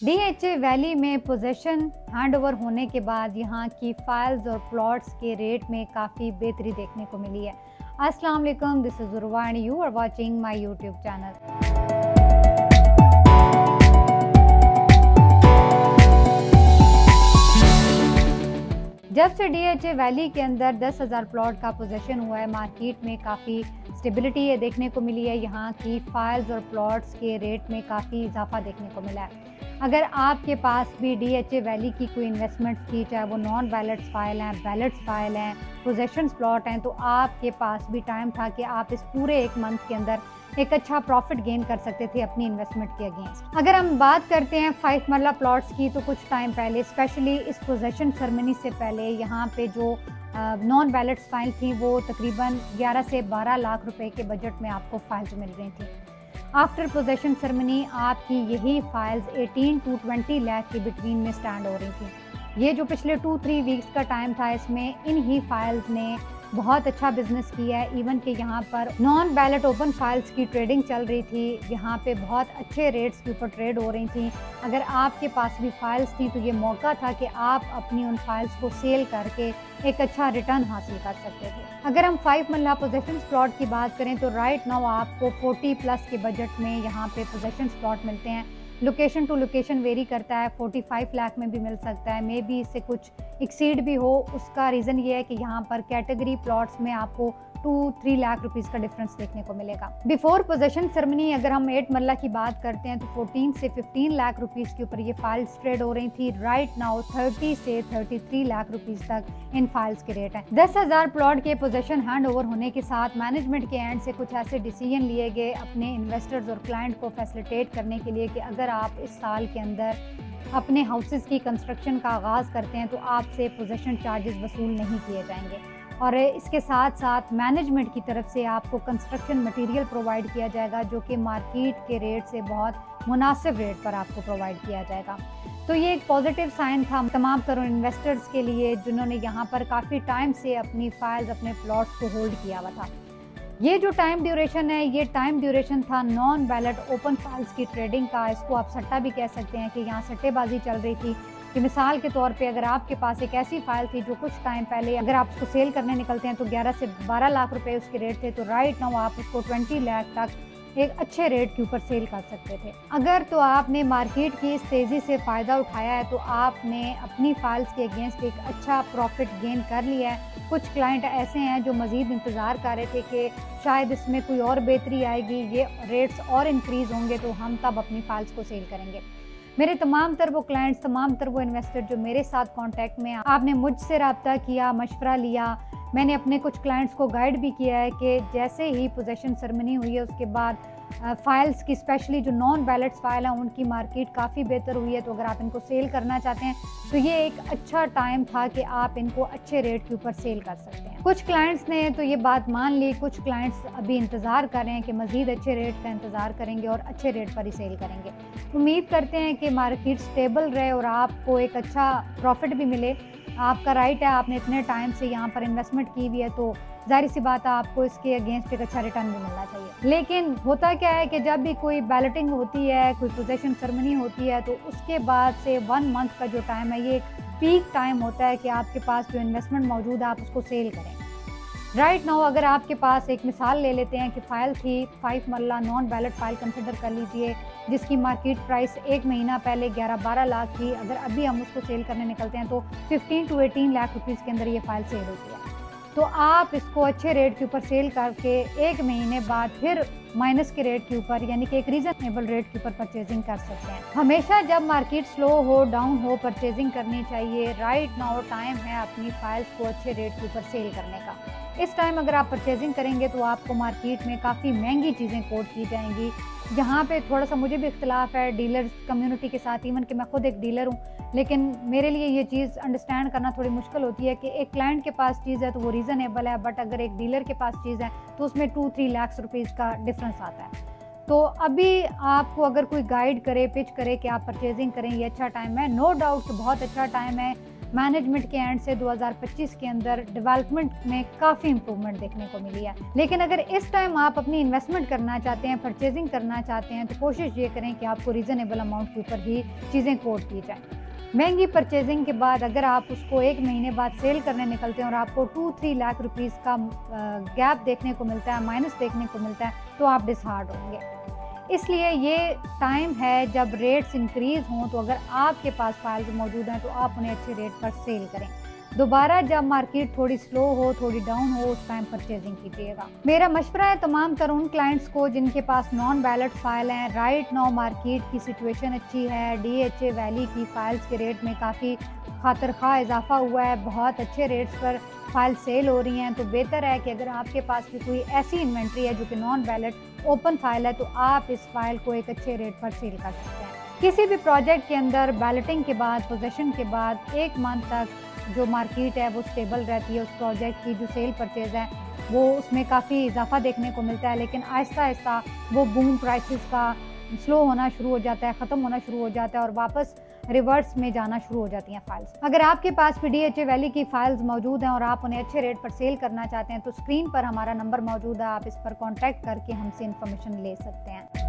DHA valley में possession handover होने के बाद यहाँ की फाइल्स और प्लॉट्स के रेट में काफ़ी बेहतरी देखने को मिली है। अस्सलाम वालेकुम, this is Urwa and you are watching my YouTube channel. जब से डीएचए वैली के अंदर 10,000 प्लॉट का पोजेशन हुआ है, मार्केट में काफ़ी स्टेबिलिटी है देखने को मिली है। यहाँ की फाइल्स और प्लॉट्स के रेट में काफ़ी इजाफा देखने को मिला है। अगर आपके पास भी डीएचए वैली की कोई इन्वेस्टमेंट्स थी, चाहे वो नॉन बैलेट्स फाइल हैं, बैलेट्स फाइल हैं, पोजेशंस प्लॉट हैं, तो आपके पास भी टाइम था कि आप इस पूरे एक मंथ के अंदर एक अच्छा प्रॉफिट गेन कर सकते थे अपनी इन्वेस्टमेंट के अगेंस्ट। अगर हम बात करते हैं 5 मरला प्लॉट्स की, तो कुछ टाइम पहले, स्पेशली इस पोजेशन सेरेमनी से पहले, यहाँ पे जो नॉन बैलेट्स फाइल थी वो तकरीबन 11 से 12 लाख रुपए के बजट में आपको फाइल्स मिल रही थी। आफ्टर पोजेशन सेरेमनी आपकी यही फाइल्स 18 to 20 लाख के बिटवीन में स्टैंड हो रही थी। ये जो पिछले 2-3 वीक्स का टाइम था, इसमें इन ही फाइल्स ने बहुत अच्छा बिजनेस किया है। इवन कि यहाँ पर नॉन बैलेट ओपन फाइल्स की ट्रेडिंग चल रही थी, यहाँ पे बहुत अच्छे रेट्स के ऊपर ट्रेड हो रही थी। अगर आपके पास भी फाइल्स थी तो ये मौका था कि आप अपनी उन फाइल्स को सेल करके एक अच्छा रिटर्न हासिल कर सकते थे। अगर हम 5 मरला पोजेशन प्लॉट की बात करें तो राइट नाउ आपको 40+ के बजट में यहाँ पे पोजेशन प्लॉट मिलते हैं। लोकेशन टू लोकेशन वेरी करता है, 45 लाख में भी मिल सकता है, मे बी इससे कुछ एक्सीड भी हो। उसका रीज़न ये है कि यहाँ पर कैटेगरी प्लॉट्स में आपको 2-3 लाख रुपीज़ का डिफरेंस देखने को मिलेगा। बिफोर पोजेशन सेरेमनी अगर हम 8 मरला की बात करते हैं तो 14 से 15 लाख रुपीज़ के ऊपर ये फाइल्स ट्रेड हो रही थी। राइट नाउ 30 से 33 लाख रुपीज़ तक इन फाइल्स के रेट हैं। 10,000 प्लॉट के पोजेशन हैंड ओवर होने के साथ मैनेजमेंट के एंड से कुछ ऐसे डिसीजन लिए गए अपने इन्वेस्टर्स और क्लाइंट को फैसिलिटेट करने के लिए कि अगर आप इस साल के अंदर अपने हाउसेस की कंस्ट्रक्शन का आगाज़ करते हैं तो आपसे पोजेशन चार्जेस वसूल नहीं किए जाएंगे, और इसके साथ साथ मैनेजमेंट की तरफ से आपको कंस्ट्रक्शन मटेरियल प्रोवाइड किया जाएगा जो कि मार्केट के रेट से बहुत मुनासिब रेट पर आपको प्रोवाइड किया जाएगा। तो ये एक पॉजिटिव साइन था तमाम तरह इन्वेस्टर्स के लिए जिन्होंने यहाँ पर काफ़ी टाइम से अपनी फाइल्स, अपने प्लॉट्स को होल्ड किया हुआ था। ये जो टाइम ड्यूरेशन है, ये टाइम ड्यूरेशन था नॉन बैलेट ओपन फाइल्स की ट्रेडिंग का। इसको आप सट्टा भी कह सकते हैं कि यहाँ सट्टेबाजी चल रही थी। कि मिसाल के तौर पे अगर आपके पास एक ऐसी फाइल थी जो कुछ टाइम पहले अगर आप उसको सेल करने निकलते हैं तो 11 से 12 लाख रुपए उसके रेट थे, तो राइट नाउ आप उसको 20 लाख तक एक अच्छे रेट के ऊपर सेल कर सकते थे। अगर तो आपने मार्केट की इस तेज़ी से फ़ायदा उठाया है तो आपने अपनी फाइल्स के अगेंस्ट एक अच्छा प्रॉफिट गेन कर लिया है। कुछ क्लाइंट ऐसे हैं जो मज़ीद इंतज़ार कर रहे थे कि शायद इसमें कोई और बेहतरी आएगी, ये रेट्स और इंक्रीज़ होंगे तो हम तब अपनी फाइल्स को सेल करेंगे। मेरे तमाम तर वो क्लाइंट्स, तमाम तर वो इन्वेस्टर जो मेरे साथ कांटेक्ट में, आपने मुझसे रब्ता किया, मशवरा लिया, मैंने अपने कुछ क्लाइंट्स को गाइड भी किया है कि जैसे ही पोजेशन सेरेमनी हुई है उसके बाद फाइल्स की, स्पेशली जो नॉन बैलेट्स फाइल हैं, उनकी मार्केट काफ़ी बेहतर हुई है। तो अगर आप इनको सेल करना चाहते हैं तो ये एक अच्छा टाइम था कि आप इनको अच्छे रेट के ऊपर सेल कर सकते हैं। कुछ क्लाइंट्स ने तो ये बात मान ली, कुछ क्लाइंट्स अभी इंतज़ार कर रहे हैं कि मज़ीद अच्छे रेट का इंतज़ार करेंगे और अच्छे रेट पर ही सेल करेंगे। उम्मीद करते हैं कि मार्केट स्टेबल रहे और आपको एक अच्छा प्रॉफिट भी मिले। आपका राइट है, आपने इतने टाइम से यहाँ पर इन्वेस्टमेंट की हुई है तो जाहिर सी बात है आपको इसके अगेंस्ट एक अच्छा रिटर्न भी मिलना चाहिए। लेकिन होता क्या है कि जब भी कोई बैलेटिंग होती है, कोई पोजेशन सेरेमनी होती है, तो उसके बाद से 1 मंथ का जो टाइम है ये एक पीक टाइम होता है कि आपके पास जो इन्वेस्टमेंट मौजूद है आप उसको सेल करें। राइट नाउ अगर आपके पास एक मिसाल ले लेते हैं कि फ़ाइल थी 5 मरला नॉन बैलेट फाइल कंसिडर कर लीजिए, जिसकी मार्केट प्राइस 1 महीना पहले 11-12 लाख थी। अगर अभी हम उसको सेल करने निकलते हैं तो 15 to 18 लाख रुपीज़ के अंदर ये फाइल सेल होती है। तो आप इसको अच्छे रेट के ऊपर सेल करके 1 महीने बाद फिर माइनस के रेट के ऊपर, यानी कि एक रीजनेबल रेट के ऊपर परचेजिंग कर सकते हैं। हमेशा जब मार्केट स्लो हो, डाउन हो, परचेजिंग करनी चाहिए। राइट नाउ टाइम है अपनी फाइल्स को अच्छे रेट के ऊपर सेल करने का। इस टाइम अगर आप परचेजिंग करेंगे तो आपको मार्केट में काफ़ी महंगी चीज़ें कोट की जाएंगी। यहाँ पे थोड़ा सा मुझे भी इख्तिलाफ है डीलर्स कम्युनिटी के साथ, इवन कि मैं खुद एक डीलर हूँ, लेकिन मेरे लिए ये चीज़ अंडरस्टैंड करना थोड़ी मुश्किल होती है कि एक क्लाइंट के पास चीज़ है तो वो रीज़नेबल है, बट अगर एक डीलर के पास चीज़ है तो उसमें 2-3 लाख रुपीज़ का डिफरेंस आता है। तो अभी आपको अगर कोई गाइड करे, पिच करे कि आप परचेजिंग करें, ये अच्छा टाइम है। नो डाउट बहुत अच्छा टाइम है। मैनेजमेंट के एंड से 2025 के अंदर डेवलपमेंट में काफ़ी इंप्रूवमेंट देखने को मिली है। लेकिन अगर इस टाइम आप अपनी इन्वेस्टमेंट करना चाहते हैं, परचेजिंग करना चाहते हैं, तो कोशिश ये करें कि आपको रीज़नेबल अमाउंट के ऊपर ही चीज़ें कोट की जाएँ। महंगी परचेजिंग के बाद अगर आप उसको 1 महीने बाद सेल करने निकलते हैं और आपको 2-3 लाख रुपीज़ का गैप देखने को मिलता है, माइनस देखने को मिलता है, तो आप डिसहार्ट होंगे। इसलिए ये टाइम है जब रेट्स इंक्रीज़ हों, तो अगर आपके पास फाइल्स मौजूद हैं तो आप उन्हें अच्छे रेट पर सेल करें। दोबारा जब मार्केट थोड़ी स्लो हो, थोड़ी डाउन हो, उस टाइम परचेजिंग कीजिएगा। मेरा मशवरा है तमाम तर उन क्लाइंट्स को जिनके पास नॉन बैलेट फाइल हैं। राइट नाउ मार्केट की सिचुएशन अच्छी है, DHA वैली की फाइल्स के रेट में काफ़ी खातिर खा इजाफा हुआ है, बहुत अच्छे रेट्स पर फाइल सेल हो रही हैं। तो बेहतर है कि अगर आपके पास भी कोई ऐसी इन्वेंट्री है जो कि नॉन बैलेट ओपन फाइल है, तो आप इस फाइल को एक अच्छे रेट पर सेल कर सकते हैं। किसी भी प्रोजेक्ट के अंदर बैलेटिंग के बाद, पोजेशन के बाद 1 मंथ तक जो मार्केट है वो स्टेबल रहती है। उस प्रोजेक्ट की जो सेल परचेज है वो उसमें काफ़ी इजाफा देखने को मिलता है, लेकिन आहिस्ता आहिस्ता वो बूम प्राइसेस का स्लो होना शुरू हो जाता है, ख़त्म होना शुरू हो जाता है और वापस रिवर्स में जाना शुरू हो जाती हैं फाइल्स। अगर आपके पास भी DHA वैली की फाइल्स मौजूद हैं और आप उन्हें अच्छे रेट पर सेल करना चाहते हैं, तो स्क्रीन पर हमारा नंबर मौजूद है, आप इस पर कॉन्टैक्ट करके हमसे इन्फॉर्मेशन ले सकते हैं।